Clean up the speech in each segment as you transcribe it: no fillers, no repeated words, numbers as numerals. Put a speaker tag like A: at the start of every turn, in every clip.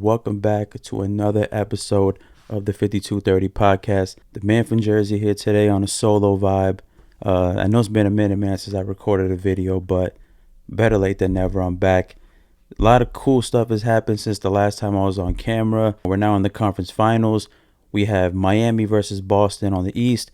A: and welcome back to another episode of the 5230 podcast. The man from Jersey here today on a solo vibe. I know it's been a minute, man, since I recorded a video, but better late than never. I'm back. A lot of cool stuff has happened since the last time I was on camera. We're now in the conference finals. We have Miami versus Boston on the East,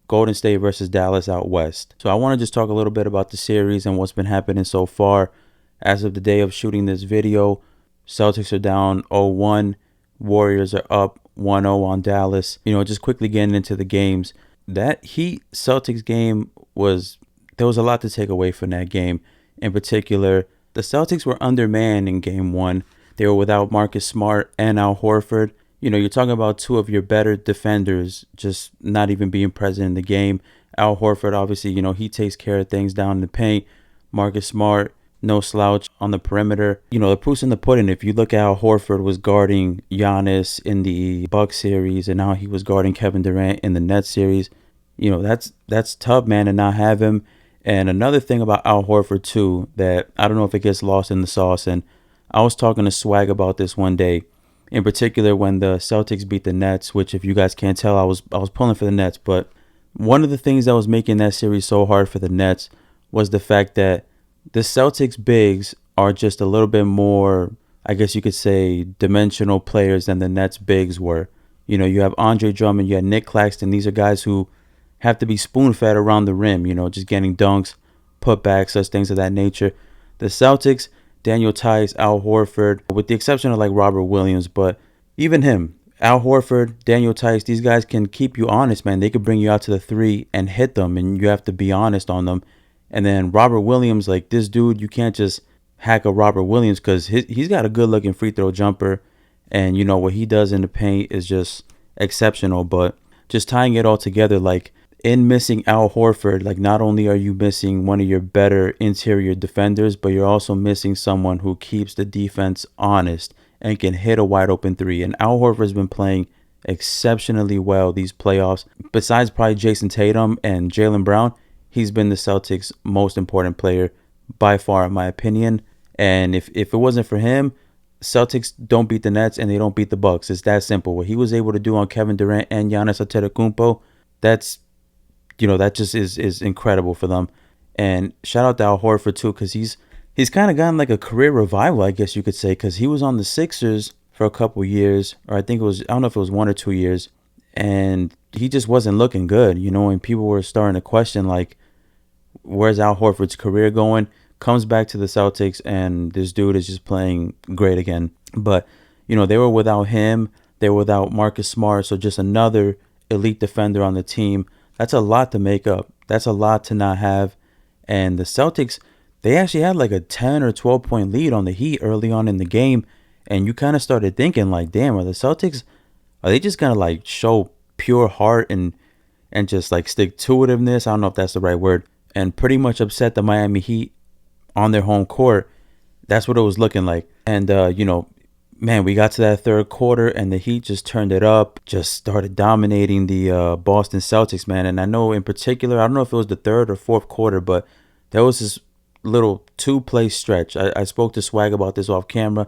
A: Golden State versus Dallas out West. So I want to just talk a little bit about the series and what's been happening so far. As of the day of shooting this video, Celtics are down 0-1. Warriors are up 1-0 on Dallas. Just quickly getting into the games. That Heat-Celtics game there was a lot to take away from that game. In particular, the Celtics were undermanned in game one. They were without Marcus Smart and Al Horford. You're talking about two of your better defenders just not even being present in the game. Al Horford, obviously, he takes care of things down in the paint. Marcus Smart, no slouch on the perimeter. The proof's in the pudding. If you look at how Horford was guarding Giannis in the Bucks series and how he was guarding Kevin Durant in the Nets series, that's tough, man, to not have him. And another thing about Al Horford, too, that I don't know if it gets lost in the sauce. And I was talking to Swag about this one day, in particular when the Celtics beat the Nets, which if you guys can't tell, I was pulling for the Nets. But one of the things that was making that series so hard for the Nets was the fact that the Celtics bigs are just a little bit more, I guess you could say, dimensional players than the Nets bigs were. You have Andre Drummond, you have Nick Claxton. These are guys who have to be spoon-fed around the rim, just getting dunks, putbacks, such things of that nature. The Celtics, Daniel Tice, Al Horford, with the exception of like Robert Williams, but even him, Al Horford, Daniel Tice, these guys can keep you honest, man. They could bring you out to the three and hit them, and you have to be honest on them. And then Robert Williams, like this dude, you can't just hack a Robert Williams because he's got a good-looking free throw jumper. And, what he does in the paint is just exceptional. But just tying it all together, like in missing Al Horford, like not only are you missing one of your better interior defenders, but you're also missing someone who keeps the defense honest and can hit a wide-open three. And Al Horford's been playing exceptionally well these playoffs. Besides probably Jason Tatum and Jaylen Brown, he's been the Celtics' most important player by far, in my opinion. And if it wasn't for him, Celtics don't beat the Nets and they don't beat the Bucks. It's that simple. What he was able to do on Kevin Durant and Giannis Antetokounmpo, that just is incredible for them. And shout out to Al Horford too, because he's kind of gotten like a career revival, I guess you could say, because he was on the Sixers for a couple years, or I don't know if it was 1 or 2 years, and he just wasn't looking good, and people were starting to question, like, where's Al Horford's career going? Comes back to the Celtics, and this dude is just playing great again. But, they were without him. They were without Marcus Smart, so just another elite defender on the team. That's a lot to make up. That's a lot to not have. And the Celtics, they actually had like a 10 or 12-point lead on the Heat early on in the game, and you kind of started thinking, like, damn, are they just going to, like, show pure heart and just, like, stick-to-itiveness? I don't know if that's the right word. And pretty much upset the Miami Heat on their home court. That's what it was looking like. And, man, we got to that third quarter and the Heat just turned it up, just started dominating the Boston Celtics, man. And I know in particular, I don't know if it was the third or fourth quarter, but there was this little two-play stretch. I spoke to Swag about this off camera.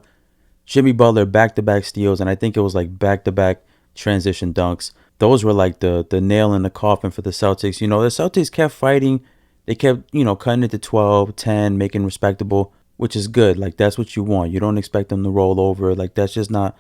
A: Jimmy Butler, back-to-back steals, and I think it was like back-to-back transition dunks. Those were like the nail in the coffin for the Celtics. The Celtics kept fighting. They kept, cutting it to 12, 10, making respectable, which is good. Like, that's what you want. You don't expect them to roll over. Like, that's just not...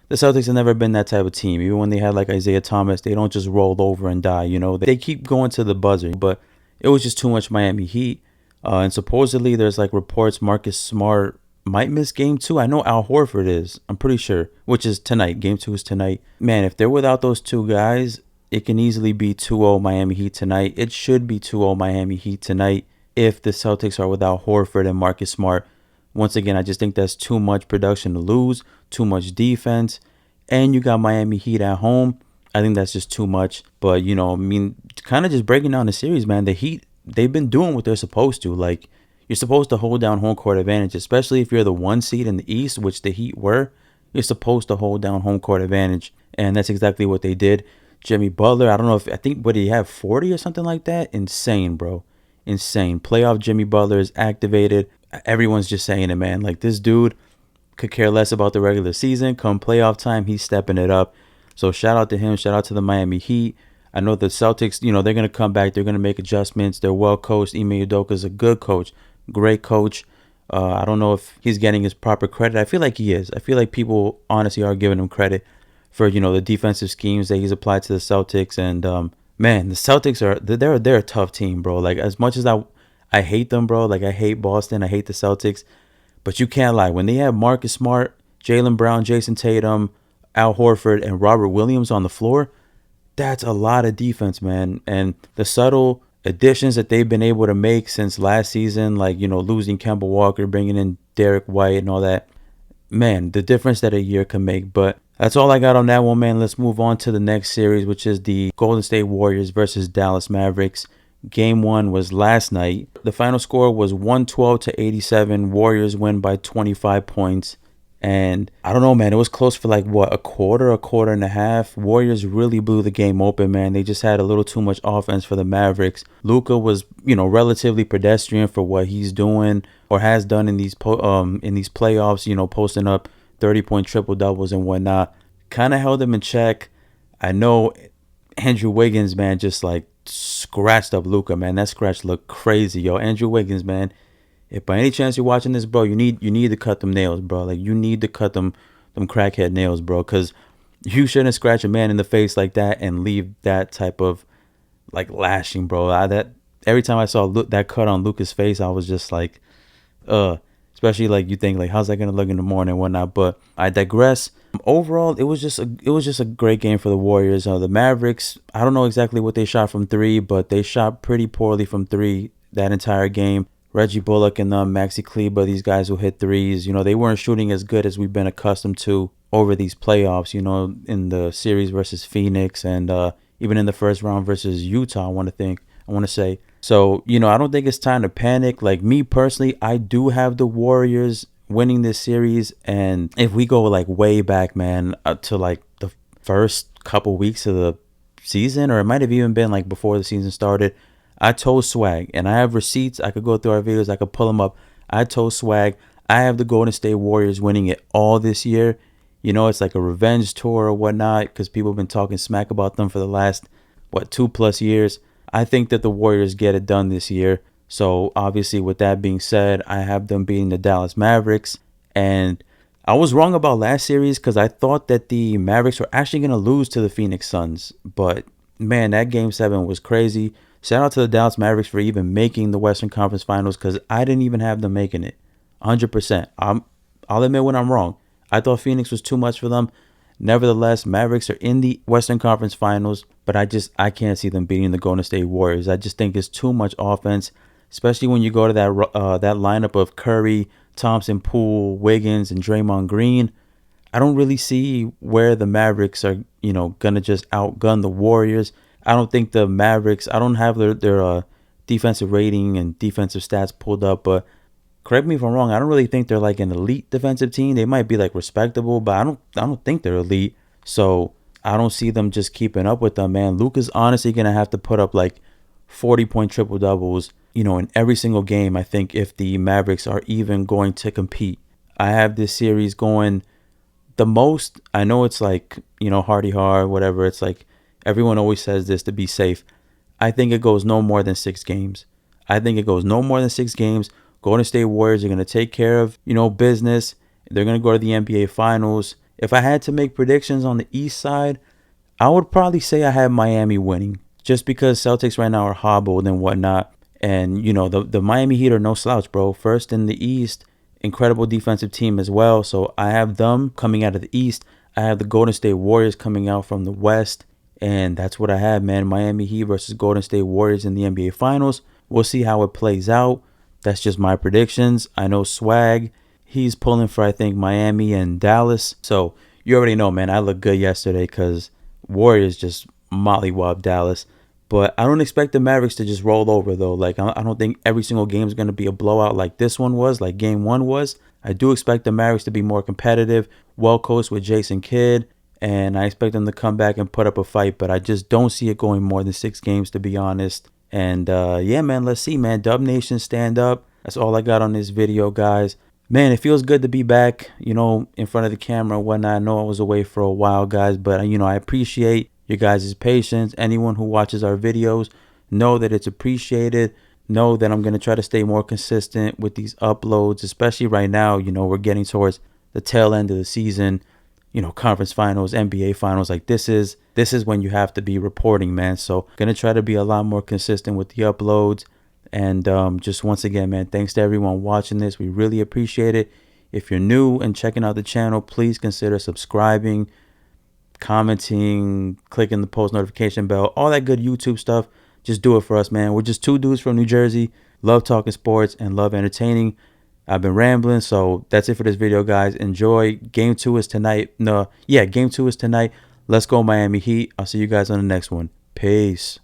A: The Celtics have never been that type of team. Even when they had, like, Isaiah Thomas, they don't just roll over and die, They keep going to the buzzer. But it was just too much Miami Heat. And supposedly, there's, like, reports Marcus Smart might miss Game 2. I know Al Horford is. I'm pretty sure. Which is tonight. Game 2 is tonight. Man, if they're without those two guys, it can easily be 2-0 Miami Heat tonight. It should be 2-0 Miami Heat tonight if the Celtics are without Horford and Marcus Smart. Once again, I just think that's too much production to lose, too much defense, and you got Miami Heat at home. I think that's just too much. But, kind of just breaking down the series, man, the Heat, they've been doing what they're supposed to. Like, you're supposed to hold down home court advantage, especially if you're the 1 seed in the East, which the Heat were. You're supposed to hold down home court advantage, and that's exactly what they did. Jimmy Butler, I think, what did he have, 40 or something like that? Insane, bro. Insane. Playoff Jimmy Butler is activated. Everyone's just saying it, man. Like, this dude, could care less about the regular season. Come playoff time, he's stepping it up. So shout out to him. Shout out to the Miami Heat. I know the Celtics, they're going to come back. They're going to make adjustments. They're well coached. Ime Udoka is a good coach, great coach. I don't know if he's getting his proper credit. I feel like he is. I feel like people honestly are giving him credit for, the defensive schemes that he's applied to the Celtics. And, man, the Celtics they're a tough team, bro. Like, as much as I hate them, bro. Like, I hate Boston. I hate the Celtics. But you can't lie. When they have Marcus Smart, Jaylen Brown, Jason Tatum, Al Horford, and Robert Williams on the floor, that's a lot of defense, man. And the subtle additions that they've been able to make since last season, like, losing Kemba Walker, bringing in Derek White and all that, man, the difference that a year can make. But that's all I got on that one, man. Let's move on to the next series, which is the Golden State Warriors versus Dallas Mavericks. Game 1 was last night. The final score was 112-87. Warriors win by 25 points. And I don't know, man. It was close for like, a quarter and a half. Warriors really blew the game open, man. They just had a little too much offense for the Mavericks. Luka was, relatively pedestrian for what he's doing or has done in these playoffs, posting up 30-point triple-doubles and whatnot. Kind of held him in check. I know Andrew Wiggins, man, just like scratched up Luka, man. That scratch looked crazy, yo. Andrew Wiggins, man. If by any chance you're watching this, bro, you need to cut them nails, bro. Like, you need to cut them crackhead nails, bro, because you shouldn't scratch a man in the face like that and leave that type of like lashing, bro. Every time I saw that cut on Luka's face, I was just like, especially like you think like, how's that gonna look in the morning and whatnot. But I digress. Overall, it was just a great game for the Warriors. The Mavericks, I don't know exactly what they shot from three, but they shot pretty poorly from three that entire game. Reggie Bullock and Maxi Kleber, these guys who hit threes, they weren't shooting as good as we've been accustomed to over these playoffs, in the series versus Phoenix and even in the first round versus Utah, I want to say. So, I don't think it's time to panic. Like, me personally, I do have the Warriors winning this series. And if we go like way back, man, to like the first couple weeks of the season, or it might have even been like before the season started, I told Swag, and I have receipts. I could go through our videos. I could pull them up. I told Swag, I have the Golden State Warriors winning it all this year. It's like a revenge tour or whatnot because people have been talking smack about them for the last, 2+ years. I think that the Warriors get it done this year. So, obviously, with that being said, I have them beating the Dallas Mavericks. And I was wrong about last series because I thought that the Mavericks were actually going to lose to the Phoenix Suns. But, man, that Game 7 was crazy. Shout out to the Dallas Mavericks for even making the Western Conference Finals because I didn't even have them making it. 100%. I'll admit when I'm wrong. I thought Phoenix was too much for them. Nevertheless, Mavericks are in the Western Conference Finals, but I can't see them beating the Golden State Warriors. I just think it's too much offense, especially when you go to that lineup of Curry, Thompson, Poole, Wiggins, and Draymond Green. I don't really see where the Mavericks are, gonna just outgun the Warriors. I don't think the Mavericks, I don't have their defensive rating and defensive stats pulled up, but correct me if I'm wrong, I don't really think they're like an elite defensive team. They might be like respectable, but I don't think they're elite. So I don't see them just keeping up with them, man. Luka's honestly gonna have to put up like 40-point triple doubles, in every single game, I think, if the Mavericks are even going to compete. I have this series going the most, I know it's like, hardy hard, whatever. It's like, everyone always says this to be safe. I think it goes no more than 6 games. Golden State Warriors are going to take care of, business. They're going to go to the NBA Finals. If I had to make predictions on the East side, I would probably say I have Miami winning. Just because Celtics right now are hobbled and whatnot. And, the Miami Heat are no slouch, bro. First in the East. Incredible defensive team as well. So I have them coming out of the East. I have the Golden State Warriors coming out from the West. And that's what I have, man. Miami Heat versus Golden State Warriors in the NBA Finals. We'll see how it plays out. That's just my predictions. I know Swag, he's pulling for, I think, Miami and Dallas. So you already know, man, I looked good yesterday because Warriors just mollywopped Dallas. But I don't expect the Mavericks to just roll over, though. Like, I don't think every single game is going to be a blowout like this one was, like Game 1 was. I do expect the Mavericks to be more competitive, well coached with Jason Kidd. And I expect them to come back and put up a fight. But I just don't see it going more than 6 games, to be honest. And yeah, man, let's see, man. Dub Nation, stand up. That's all I got on this video, guys. Man, it feels good to be back, in front of the camera and whatnot. I know I was away for a while, guys, but I appreciate your guys' patience. Anyone who watches our videos, know that it's appreciated. Know that I'm going to try to stay more consistent with these uploads, especially right now. We're getting towards the tail end of the season, conference finals, NBA finals. Like this is when you have to be reporting, man. So going to try to be a lot more consistent with the uploads. And just once again, man, thanks to everyone watching this. We really appreciate it. If you're new and checking out the channel, please consider subscribing, commenting, clicking the post notification bell, all that good YouTube stuff. Just do it for us, man. We're just two dudes from New Jersey, love talking sports and love entertaining. I've been rambling, so that's it for this video, guys. Enjoy. Game 2 is tonight. Game 2 is tonight. Let's go Miami Heat. I'll see you guys on the next one. Peace.